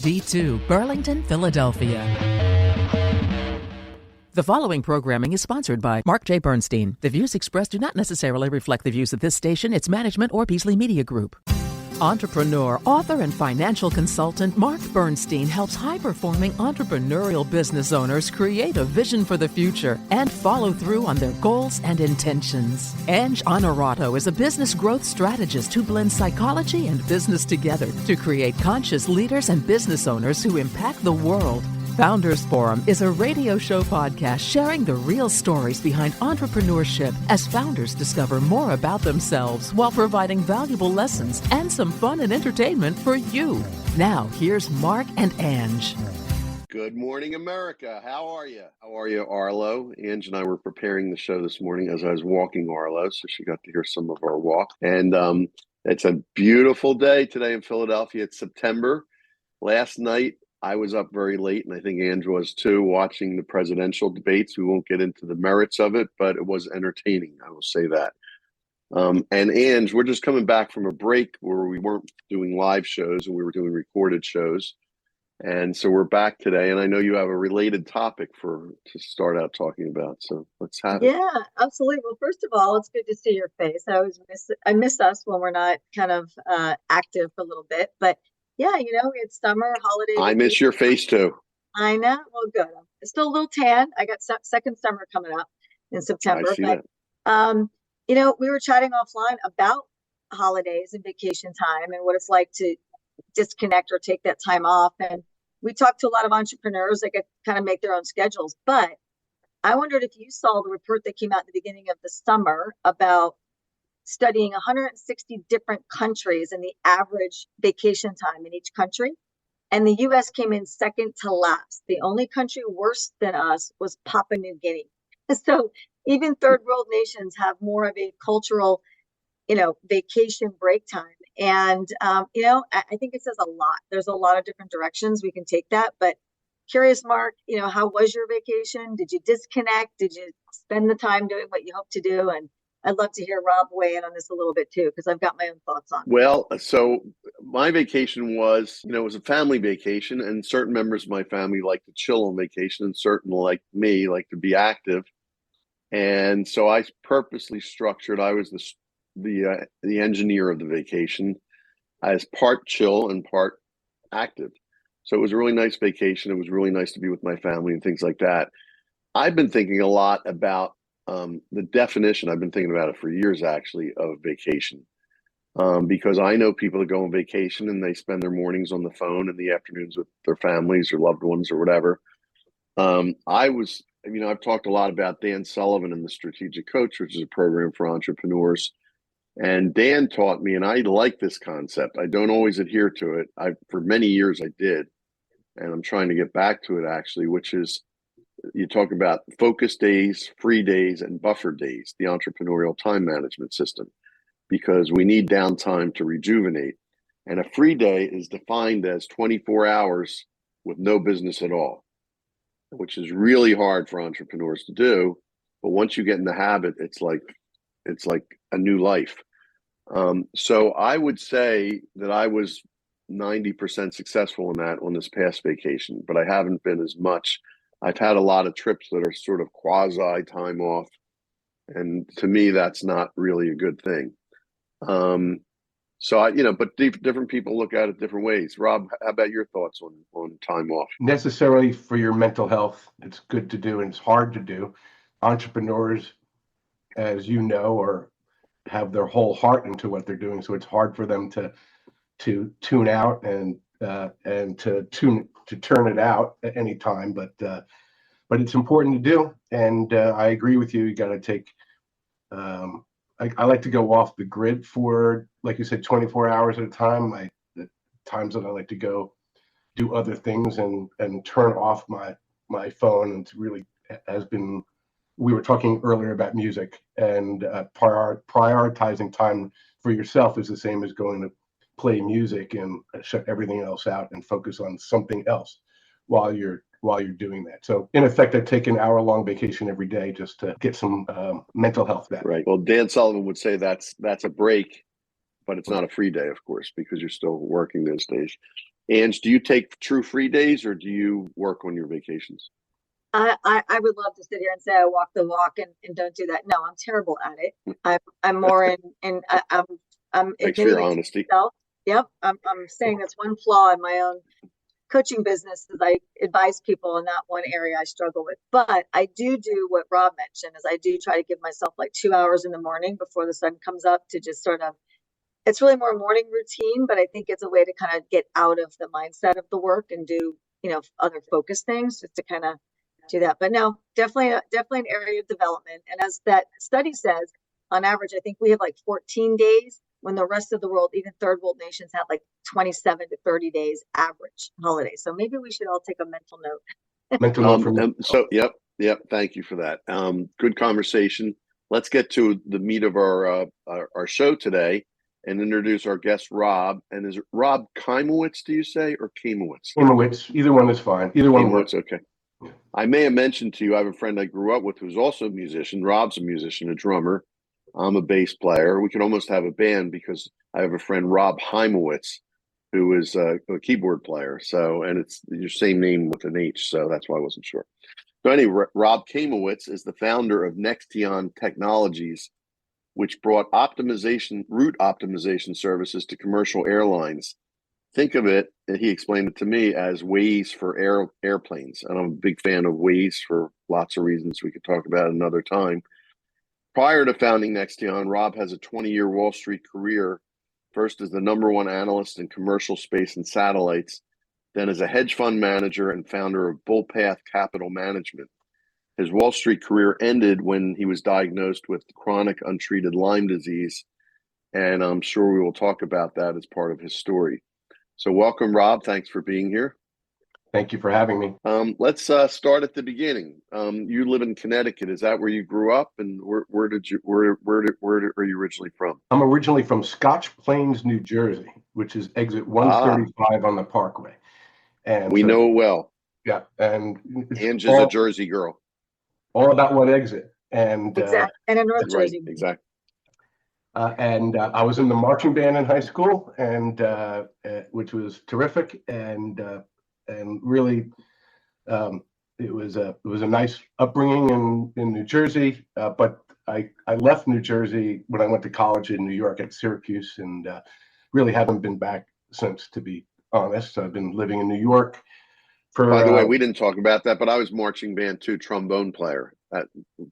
D2, Burlington, Philadelphia. The following programming is sponsored by Mark J. Bernstein. The views expressed do not necessarily reflect the views of this station, its management, or Beasley Media Group. Entrepreneur, author, and financial consultant Mark Bernstein helps high-performing entrepreneurial business owners create a vision for the future and follow through on their goals and intentions. Ange Honorato is a business growth strategist who blends psychology and business together to create conscious leaders and business owners who impact the world. Founders Forum is a radio show podcast sharing the real stories behind entrepreneurship as founders discover more about themselves while providing valuable lessons and some fun and entertainment for you. Now, here's Mark and Ange. Good morning, America. How are you? How are you, Arlo? Ange and I were preparing the show this morning as I was walking Arlo, so she got to hear some of our walk. And it's a beautiful day today in Philadelphia. It's September. Last night, I was up very late, and I think Andrew was too, watching the presidential debates. We won't get into the merits of it, but it was entertaining. I will say that. And Ange, we're just coming back from a break where we weren't doing live shows and we were doing recorded shows. And so we're back today, and I know you have a related topic to start out talking about. So let's have it. Yeah, absolutely. Well, first of all, it's good to see your face. I miss us when we're not kind of active for a little bit, but yeah, we had summer, holidays. I miss your face too. I know. Well, good. It's still a little tan. I got second summer coming up in September. I see that. We were chatting offline about holidays and vacation time and what it's like to disconnect or take that time off. And we talked to a lot of entrepreneurs that get kind of make their own schedules. But I wondered if you saw the report that came out at the beginning of the summer about studying 160 different countries and the average vacation time in each country. And the U.S. came in second to last. The only country worse than us was Papua New Guinea. So even third world nations have more of a cultural, vacation break time. And, I think it says a lot. There's a lot of different directions we can take that. But curious, Mark, how was your vacation? Did you disconnect? Did you spend the time doing what you hope to do? And I'd love to hear Rob weigh in on this a little bit too, because I've got my own thoughts on it. Well, so my vacation was, it was a family vacation, and certain members of my family like to chill on vacation, and certain like me like to be active. And so I purposely structured. I was the engineer of the vacation, as part chill and part active. So it was a really nice vacation. It was really nice to be with my family and things like that. I've been thinking a lot about the definition. I've been thinking about it for years, actually, of vacation, because I know people that go on vacation and they spend their mornings on the phone and the afternoons with their families or loved ones or whatever. I've talked a lot about Dan Sullivan and the Strategic Coach, which is a program for entrepreneurs. And Dan taught me, and I like this concept. I don't always adhere to it. For many years I did, and I'm trying to get back to it actually, which is, you talk about focus days, free days, and buffer days, the entrepreneurial time management system, because we need downtime to rejuvenate. And a free day is defined as 24 hours with no business at all, which is really hard for entrepreneurs to do. But once you get in the habit, it's like a new life. So I would say that I was 90% successful in that on this past vacation, but I haven't been as much. I've had a lot of trips that are sort of quasi time off. And to me, that's not really a good thing. But different people look at it different ways. Rob, how about your thoughts on time off? Necessarily for your mental health, it's good to do, and it's hard to do. Entrepreneurs, as you know, have their whole heart into what they're doing, so it's hard for them to tune out and to turn it out at any time. But it's important to do, and I agree with you. You got to take. I like to go off the grid for, like you said, 24 hours at a time. The times that I like to go do other things and turn off my phone, and it really has been. We were talking earlier about music, and prioritizing time for yourself is the same as going to play music and shut everything else out and focus on something else while you're doing that. So in effect, I take an hour-long vacation every day just to get some mental health back. Right. Well, Dan Sullivan would say that's a break, but it's not a free day, of course, because you're still working those days. Ange, do you take true free days or do you work on your vacations? I would love to sit here and say I walk the walk and don't do that. No, I'm terrible at it. I'm more I'm Thanks for your admitting it to honesty. myself. Yep, I'm saying that's one flaw in my own coaching business is I advise people in that one area I struggle with. But I do what Rob mentioned is I do try to give myself like 2 hours in the morning before the sun comes up to just sort of, it's really more a morning routine, but I think it's a way to kind of get out of the mindset of the work and do, other focus things just to kind of do that. But no, definitely an area of development. And as that study says, on average, I think we have like 14 days when the rest of the world, even third world nations, have like 27 to 30 days average holidays. So maybe we should all take a mental note. Mental note from me. So, yep. Thank you for that. Good conversation. Let's get to the meat of our show today and introduce our guest, Rob. And is it Rob Kaimowitz, do you say, or Kaimowitz? Kaimowitz, either one is fine. Either one works. Okay. I may have mentioned to you, I have a friend I grew up with who's also a musician. Rob's a musician, a drummer. I'm a bass player. We could almost have a band because I have a friend, Rob Kaimowitz, who is a keyboard player. So, and it's your same name with an H. So that's why I wasn't sure. So anyway, Rob Kaimowitz is the founder of Nexteon Technologies, which brought route optimization services to commercial airlines. Think of it, and he explained it to me, as Waze for airplanes. And I'm a big fan of Waze for lots of reasons we could talk about another time. Prior to founding Nexteon, Rob has a 20-year Wall Street career, first as the #1 analyst in commercial space and satellites, then as a hedge fund manager and founder of Bullpath Capital Management. His Wall Street career ended when he was diagnosed with chronic untreated Lyme disease, and I'm sure we will talk about that as part of his story. So welcome, Rob. Thanks for being here. Thank you for having me. Let's start at the beginning. You live in Connecticut. Is that where you grew up? And where are you originally from? I'm originally from Scotch Plains, New Jersey, which is exit 135 on the Parkway. And we know it well. Yeah, and Ange is a Jersey girl. All about what exit. And exactly. And in North Jersey. Right, exactly. And I was in the marching band in high school, and which was terrific, and really, it was a nice upbringing in New Jersey. But I left New Jersey when I went to college in New York at Syracuse, and really haven't been back since, to be honest. I've been living in New York. By the way, we didn't talk about that, but I was marching band too, trombone player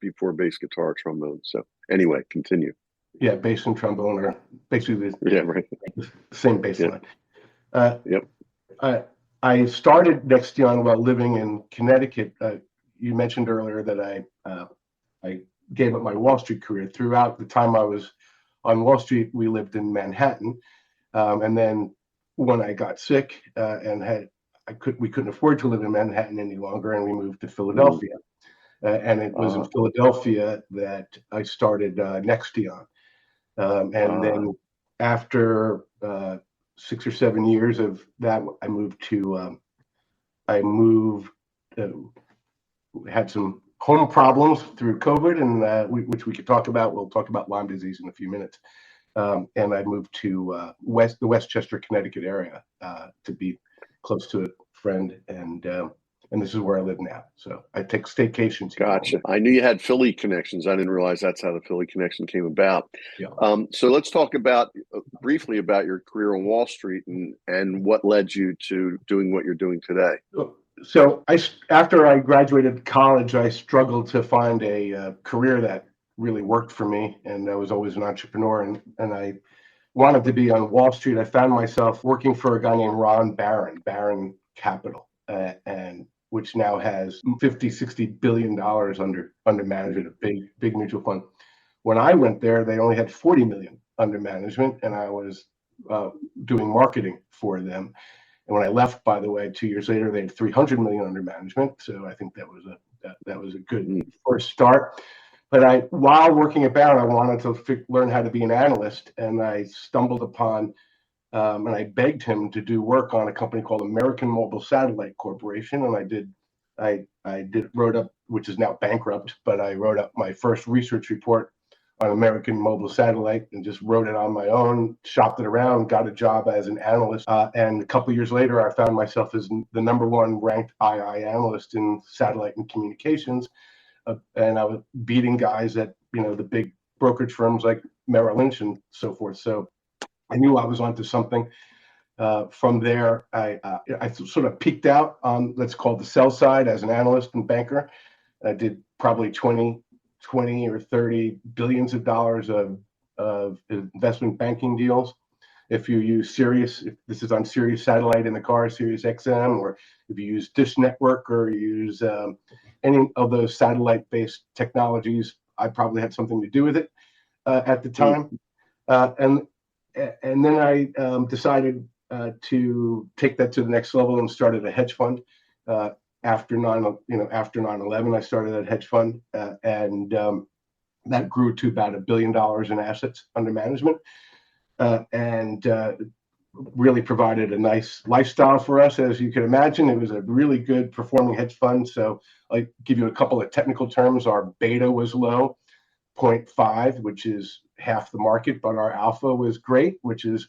before bass guitar, trombone. So anyway, continue. Yeah, bass and trombone are basically the same bass line. Yep. I started Nexteon while living in Connecticut. You mentioned earlier that I gave up my Wall Street career. Throughout the time I was on Wall Street, we lived in Manhattan, and then when I got sick we couldn't afford to live in Manhattan any longer, and we moved to Philadelphia. And it was in Philadelphia that I started Nexteon. And then after 6 or 7 years of that, had some home problems through COVID, and which we could talk about. We'll talk about Lyme disease in a few minutes. And I moved to the Westchester, Connecticut area to be close to a friend, and this is where I live now. So I take staycations. Gotcha. I knew you had Philly connections. I didn't realize that's how the Philly connection came about. Yeah. So let's talk briefly about your career on Wall Street and what led you to doing what you're doing today. So after I graduated college, I struggled to find a career that really worked for me, and I was always an entrepreneur, and I wanted to be on Wall Street. I found myself working for a guy named Ron Barron Capital, and which now has $50-60 billion under management, a big mutual fund. When I went there, they only had 40 million under management, and I was doing marketing for them. And when I left, by the way, 2 years later, they had 300 million under management. So I think that was a good first start. But while working at Barron, I wanted to learn how to be an analyst, and I stumbled upon and I begged him to do work on a company called American Mobile Satellite Corporation, and I wrote up, which is now bankrupt, but I wrote up my first research report on American Mobile Satellite and just wrote it on my own, shopped it around, got a job as an analyst. And a couple of years later, I found myself as the number one ranked II analyst in satellite and communications. And I was beating guys at, the big brokerage firms like Merrill Lynch and so forth. So I knew I was onto something. From there, I sort of peaked out on, let's call it the sell side as an analyst and banker. I did probably 20 or 30 billions of dollars of investment banking deals. If you use Sirius, if this is on Sirius Satellite in the car, Sirius XM, or if you use Dish Network or use any of those satellite-based technologies, I probably had something to do with it at the time. And then I decided to take that to the next level and started a hedge fund. After 9/11, I started that hedge fund, and that grew to about $1 billion in assets under management, and really provided a nice lifestyle for us. As you can imagine, it was a really good performing hedge fund. So I'll give you a couple of technical terms. Our beta was low, 0.5, which is half the market, but our alpha was great, which is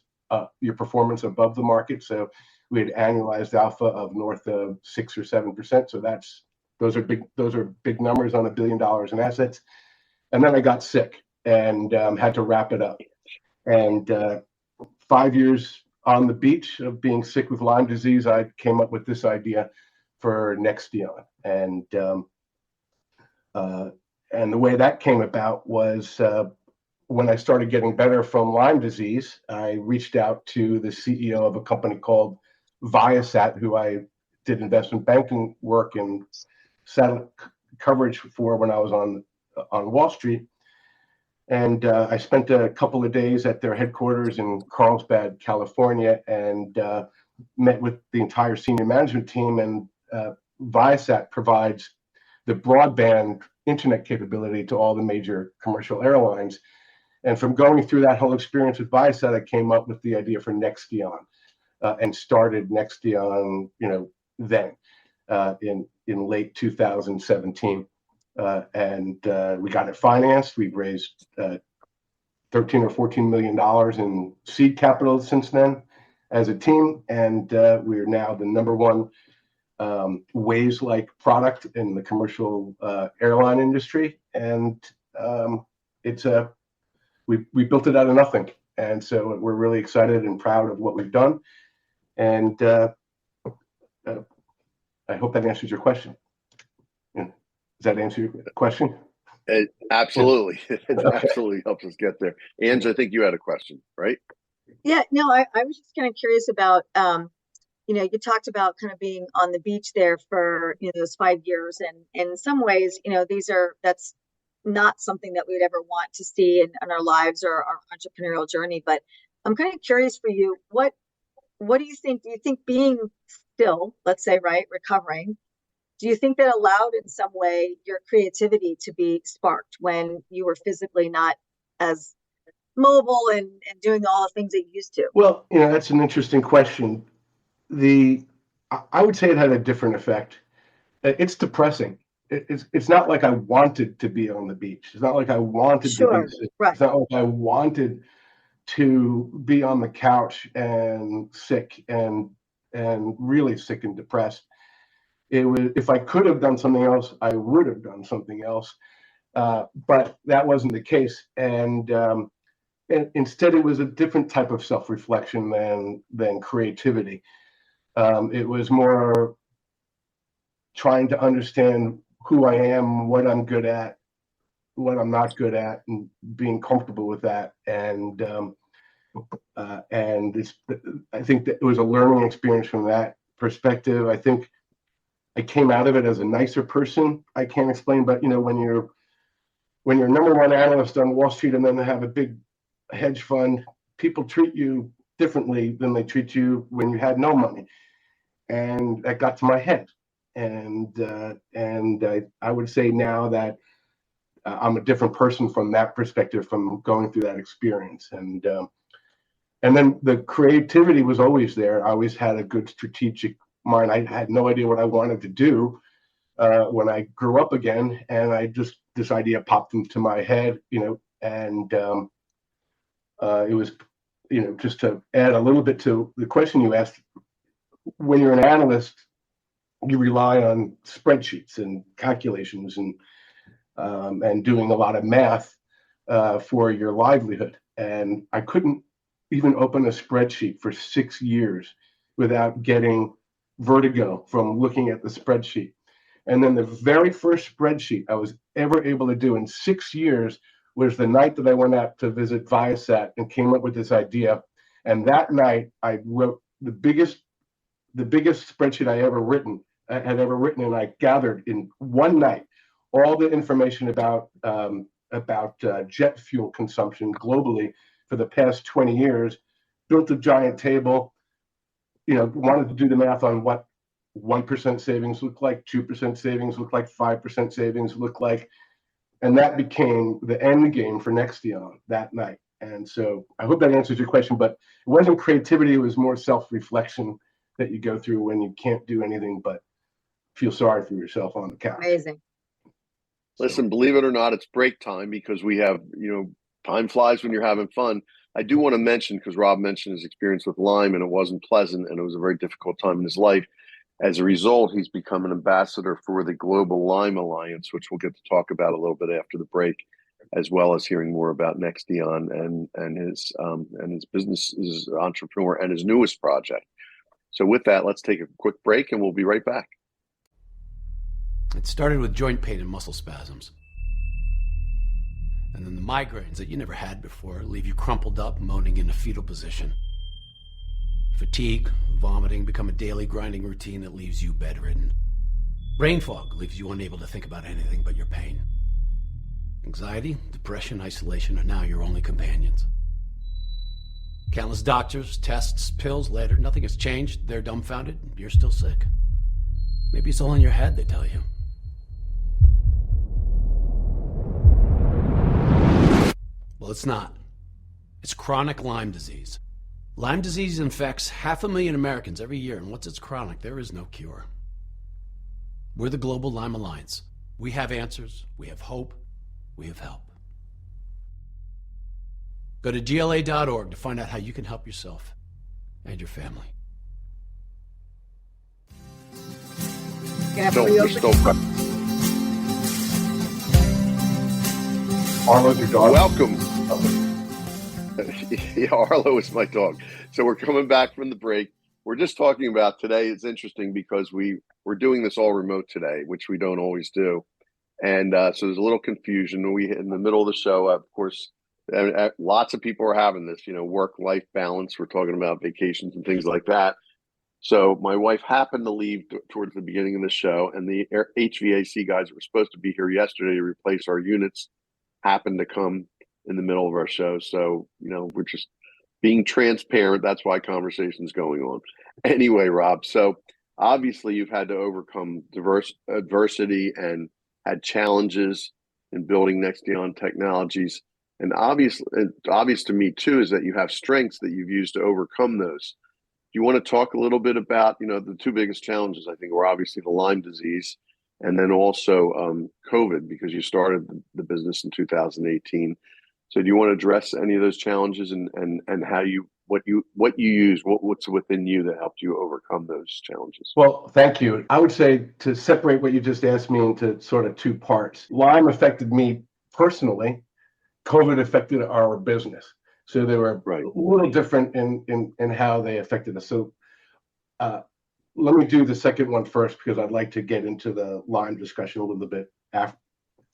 your performance above the market. So we had annualized alpha of north of 6 or 7%. So those are big numbers on $1 billion in assets. And then I got sick and had to wrap it up. And 5 years on the beach of being sick with Lyme disease, I came up with this idea for Nexteon. And the way that came about was when I started getting better from Lyme disease, I reached out to the CEO of a company called Viasat, who I did investment banking work and satellite coverage for when I was on Wall Street. And I spent a couple of days at their headquarters in Carlsbad, California, and met with the entire senior management team. And Viasat provides the broadband internet capability to all the major commercial airlines. And from going through that whole experience with Viasat, I came up with the idea for Nexteon and started Nexteon, then in late 2017. And we got it financed. We've raised $13 or $14 million in seed capital since then as a team. And we're now the number one Waze-like product in the commercial airline industry. And we built it out of nothing. And so we're really excited and proud of what we've done. And I hope that answers your question. Does that answer your question? Absolutely. It absolutely helps us get there. Ange, I think you had a question, right? Yeah, no, I was just kind of curious about, you talked about kind of being on the beach there for, those 5 years. And in some ways, that's not something that we would ever want to see in our lives or our entrepreneurial journey. But I'm kind of curious for you, what do you think? Do you think being still, let's say, right, recovering, do you think that allowed in some way your creativity to be sparked when you were physically not as mobile and doing all the things that you used to? Well, that's an interesting question. I would say it had a different effect. It's depressing. It's not like I wanted to be on the beach. It's not like I wanted to be sick. Right. It's not like I wanted to be on the couch and sick and really sick and depressed. It was, if I could have done something else, I would have done something else. But that wasn't the case. And instead, it was a different type of self-reflection than creativity. It was more trying to understand who I am, what I'm good at, what I'm not good at, and being comfortable with that. And I think that it was a learning experience from that perspective. I think I came out of it as a nicer person. I can't explain, but when you're number one analyst on Wall Street and then have a big hedge fund, people treat you differently than they treat you when you had no money, and that got to my head. And I would say now that I'm a different person from that perspective, from going through that experience. And then the creativity was always there. I always had a good strategic mind. I had no idea what I wanted to do when I grew up again, and this idea popped into my head, And it was, just to add a little bit to the question you asked, when you're an analyst, you rely on spreadsheets and calculations and doing a lot of math for your livelihood. And I couldn't even open a spreadsheet for 6 years without getting vertigo from looking at the spreadsheet. And then the very first spreadsheet I was ever able to do in 6 years was the night that I went out to visit Viasat and came up with this idea. And that night I wrote the biggest spreadsheet I had ever written, and I gathered in one night all the information about jet fuel consumption globally for the past 20 years, built a giant table, wanted to do the math on what 1% savings look like, 2% savings look like, 5% savings look like. And that became the end game for Nexteon that night. And so I hope that answers your question, but it wasn't creativity, it was more self-reflection that you go through when you can't do anything but feel sorry for yourself on the couch. Amazing. Listen, believe it or not, it's break time because we have, time flies when you're having fun. I do want to mention, because Rob mentioned his experience with Lyme, and it wasn't pleasant, and it was a very difficult time in his life. As a result, he's become an ambassador for the Global Lyme Alliance, which we'll get to talk about a little bit after the break, as well as hearing more about Nexteon and his business, his entrepreneur, and his newest project. So with that, let's take a quick break, and we'll be right back. It started with joint pain and muscle spasms. And then the migraines that you never had before leave you crumpled up, moaning in a fetal position. Fatigue, vomiting become a daily grinding routine that leaves you bedridden. Brain fog leaves you unable to think about anything but your pain. Anxiety, depression, isolation are now your only companions. Countless doctors, tests, pills later, nothing has changed. They're dumbfounded. You're still sick. Maybe it's all in your head, they tell you. Well, it's not. It's chronic Lyme disease. Lyme disease infects 500,000 Americans every year, and once it's chronic, there is no cure. We're the Global Lyme Alliance. We have answers, we have hope, we have help. Go to GLA.org to find out how you can help yourself and your family. Arlo's your dog. Welcome. Yeah, Arlo is my dog. So we're coming back from the break. We're just talking about today. It's interesting because we're doing this all remote today, which we don't always do. And so there's a little confusion. We in the middle of the show, of course, lots of people are having this, work-life balance. We're talking about vacations and things like that. So my wife happened to leave towards the beginning of the show, and the HVAC guys that were supposed to be here yesterday to replace our units happened to come in the middle of our show. So, we're just being transparent. That's why conversation's going on. Anyway, Rob, so obviously you've had to overcome adversity and had challenges in building Nexteon Technologies. And obvious to me too is that you have strengths that you've used to overcome those. Do you want to talk a little bit about, the two biggest challenges, I think, were obviously the Lyme disease and then also COVID, because you started the business in 2018. So do you want to address any of those challenges and how what you use, what's within you that helped you overcome those challenges? Well, thank you. I would say to separate what you just asked me into sort of two parts. Lyme affected me personally. COVID affected our business. So they were a little different in how they affected us. So let me do the second one first, because I'd like to get into the Lyme discussion a little bit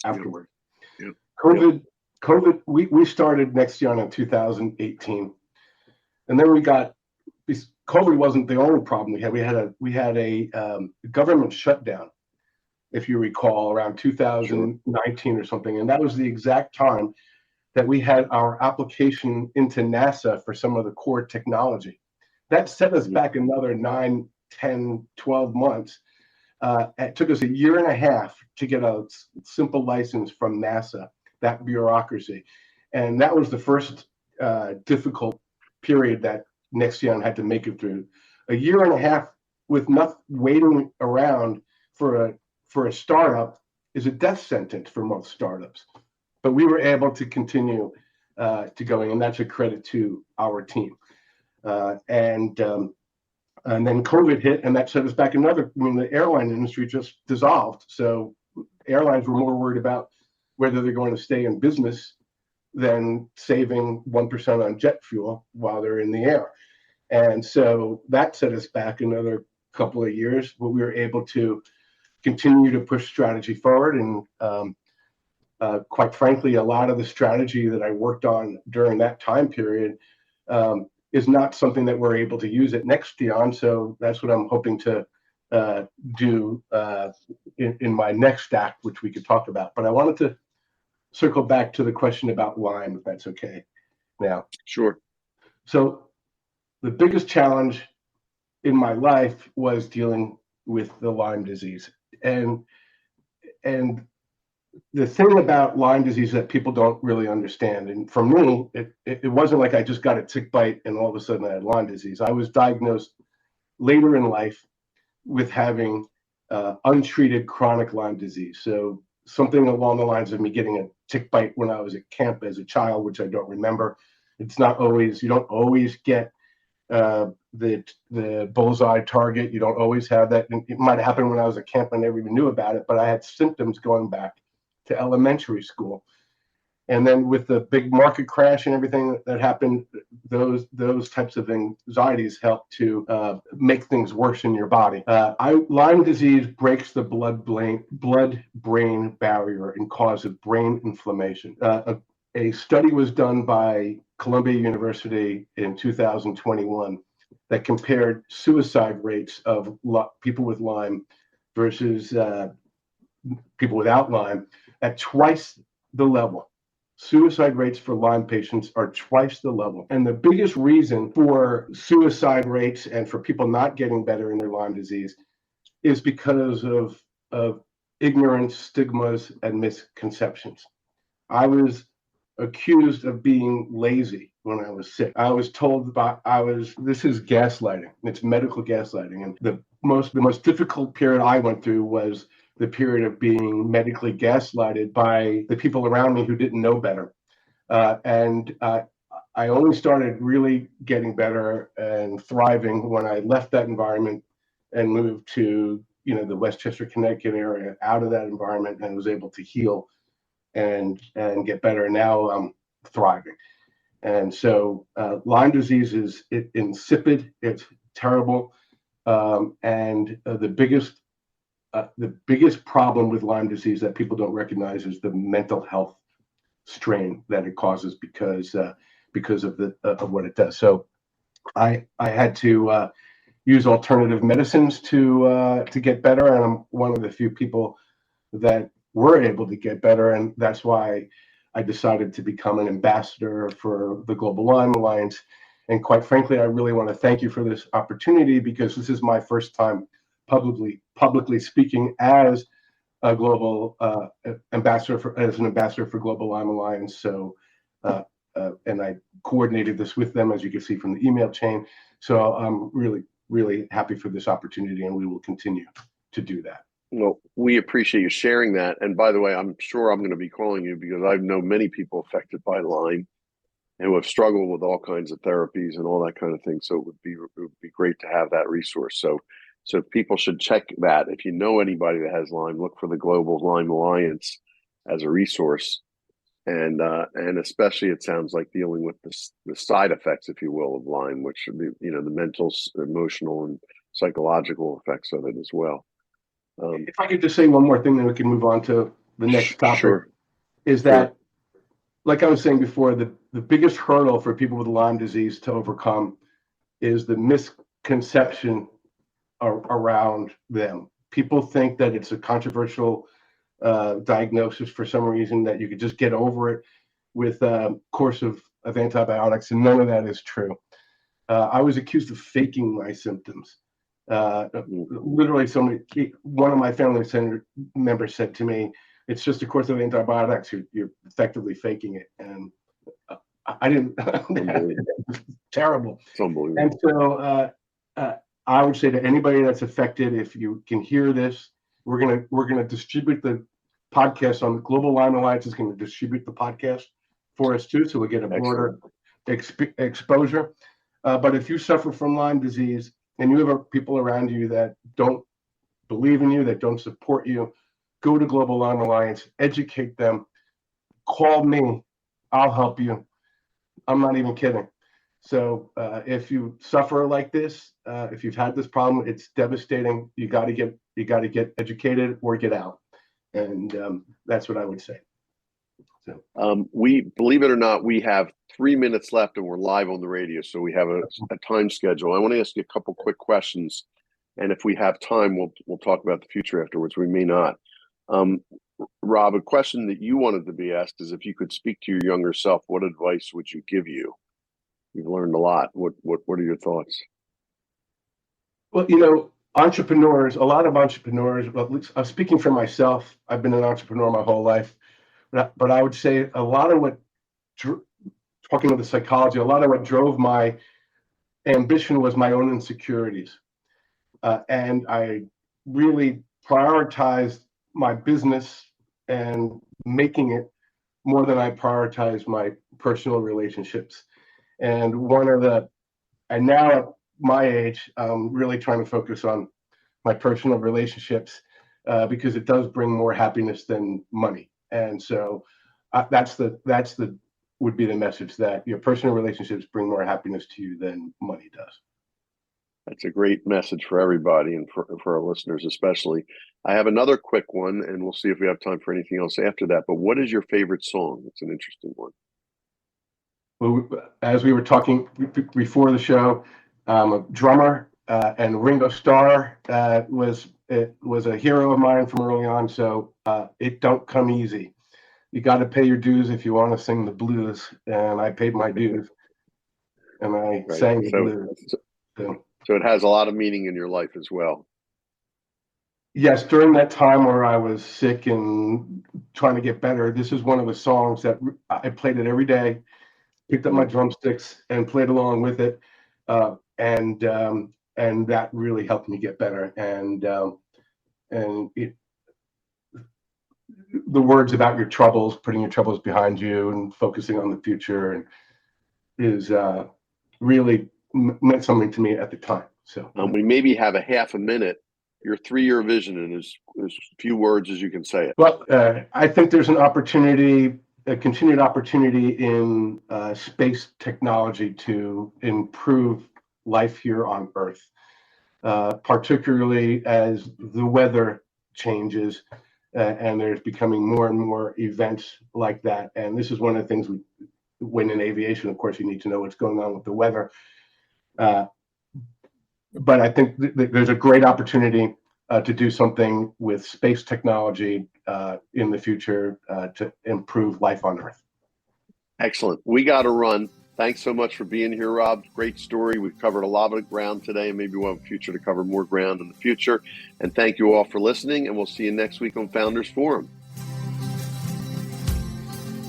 afterward. Yep. COVID, we started Nexteon in 2018. And then COVID wasn't the only problem we had. We had a government shutdown, if you recall, around 2019 or something. And that was the exact time that we had our application into NASA for some of the core technology. That set us back another 9, 10, 12 months. It took us a year and a half to get a simple license from NASA, that bureaucracy. And that was the first difficult period that Nexteon had to make it through. A year and a half with nothing, waiting around for a startup is a death sentence for most startups. but we were able to continue to going, and that's a credit to our team. And then COVID hit, and that set us back another. I mean, the airline industry just dissolved. So airlines were more worried about whether they're going to stay in business than saving 1% on jet fuel while they're in the air. And so that set us back another couple of years, but we were able to continue to push strategy forward. And quite frankly, a lot of the strategy that I worked on during that time period is not something that we're able to use at Nexteon. So that's what I'm hoping to do in my next act, which we could talk about. But I wanted to circle back to the question about Lyme, if that's okay now. Sure. So the biggest challenge in my life was dealing with the Lyme disease. And the thing about Lyme disease that people don't really understand, and for me, it wasn't like I just got a tick bite and all of a sudden I had Lyme disease. I was diagnosed later in life with having untreated chronic Lyme disease. So something along the lines of me getting a tick bite when I was at camp as a child, which I don't remember. It's not always, you don't always get the bullseye target. You don't always have that. It might happen when I was at camp. I never even knew about it, but I had symptoms going back to elementary school. And then with the big market crash and everything that happened, those types of anxieties help to make things worse in your body. Lyme disease breaks the blood-brain barrier and causes brain inflammation. A study was done by Columbia University in 2021 that compared suicide rates of people with Lyme versus people without Lyme at twice the level. Suicide rates for Lyme patients are twice the level. And the biggest reason for suicide rates and for people not getting better in their Lyme disease is because of ignorance, stigmas, and misconceptions. I was accused of being lazy when I was sick. I was told this is gaslighting. It's medical gaslighting. And the most difficult period I went through was the period of being medically gaslighted by the people around me who didn't know better. And I only started really getting better and thriving when I left that environment and moved to, the Westchester, Connecticut area, out of that environment, and was able to heal and get better. And now I'm thriving. And so Lyme disease is insipid. It's terrible. And the biggest problem with Lyme disease that people don't recognize is the mental health strain that it causes because of what it does. So I had to use alternative medicines to get better, and I'm one of the few people that were able to get better, and that's why I decided to become an ambassador for the Global Lyme Alliance. And quite frankly, I really want to thank you for this opportunity, because this is my first time publicly speaking as a global ambassador for Global Lyme Alliance. So, and I coordinated this with them, as you can see from the email chain. So I'm really, really happy for this opportunity, and we will continue to do that. Well, we appreciate you sharing that. And by the way, I'm sure I'm going to be calling you because I know many people affected by Lyme and who have struggled with all kinds of therapies and all that kind of thing. So it would be great to have that resource. So people should check that. If you know anybody that has Lyme, look for the Global Lyme Alliance as a resource. And especially, it sounds like dealing with the side effects, if you will, of Lyme, which are the mental, emotional, and psychological effects of it as well. If I could just say one more thing, then we can move on to the next topic. Sure. Is that, like I was saying before, the biggest hurdle for people with Lyme disease to overcome is the misconception around them. People think that it's a controversial diagnosis for some reason, that you could just get over it with a course of antibiotics, and none of that is true. I was accused of faking my symptoms. Literally, one of my family members said to me, "It's just a course of antibiotics. You're effectively faking it," and I didn't. Terrible. It's unbelievable. And so I would say to anybody that's affected, if you can hear this, we're gonna distribute the podcast on the Global Lyme Alliance is going to distribute the podcast for us too, so we get a broader exposure. But if you suffer from Lyme disease and you have people around you that don't believe in you, that don't support you, go to Global Lyme Alliance, educate them, call me, I'll help you. I'm not even kidding. So if you suffer like this, if you've had this problem, it's devastating. You got to get educated or get out, and that's what I would say. So we, believe it or not, we have 3 minutes left, and we're live on the radio, so we have a time schedule. I want to ask you a couple quick questions, and if we have time, we'll talk about the future afterwards. We may not. Rob, a question that you wanted to be asked is if you could speak to your younger self, what advice would you give you? You've learned a lot. What are your thoughts? Well, you know, entrepreneurs, a lot of entrepreneurs, but at least, speaking for myself, I've been an entrepreneur my whole life, but I would say a lot of what, talking with the psychology, a lot of what drove my ambition was my own insecurities. And I really prioritized my business and making it more than I prioritized my personal relationships. And now at my age, I'm really trying to focus on my personal relationships because it does bring more happiness than money. And so would be the message, that your personal relationships bring more happiness to you than money does. That's a great message for everybody and for our listeners especially. I have another quick one, and we'll see if we have time for anything else after that. But what is your favorite song? It's an interesting one. Well, as we were talking before the show, a drummer and Ringo Starr was a hero of mine from early on. So it don't come easy. You got to pay your dues if you want to sing the blues, and I paid my dues, and I sang the blues. So it has a lot of meaning in your life as well. Yes, during that time where I was sick and trying to get better, this is one of the songs that I played it every day. Picked up my drumsticks and played along with it, and that really helped me get better. And the words about your troubles, putting your troubles behind you, and focusing on the future, and is really meant something to me at the time. So we maybe have a half a minute. Your 3-year vision in as few words as you can say it. Well, I think there's a continued opportunity in space technology to improve life here on Earth, particularly as the weather changes and there's becoming more and more events like that. And this is one of the things when in aviation, of course, you need to know what's going on with the weather. But I think there's a great opportunity to do something with space technology in the future to improve life on Earth. Excellent. We got to run. Thanks so much for being here, Rob. Great story. We've covered a lot of ground today, and maybe we'll have a future to cover more ground in the future. And thank you all for listening, and we'll see you next week on Founders Forum.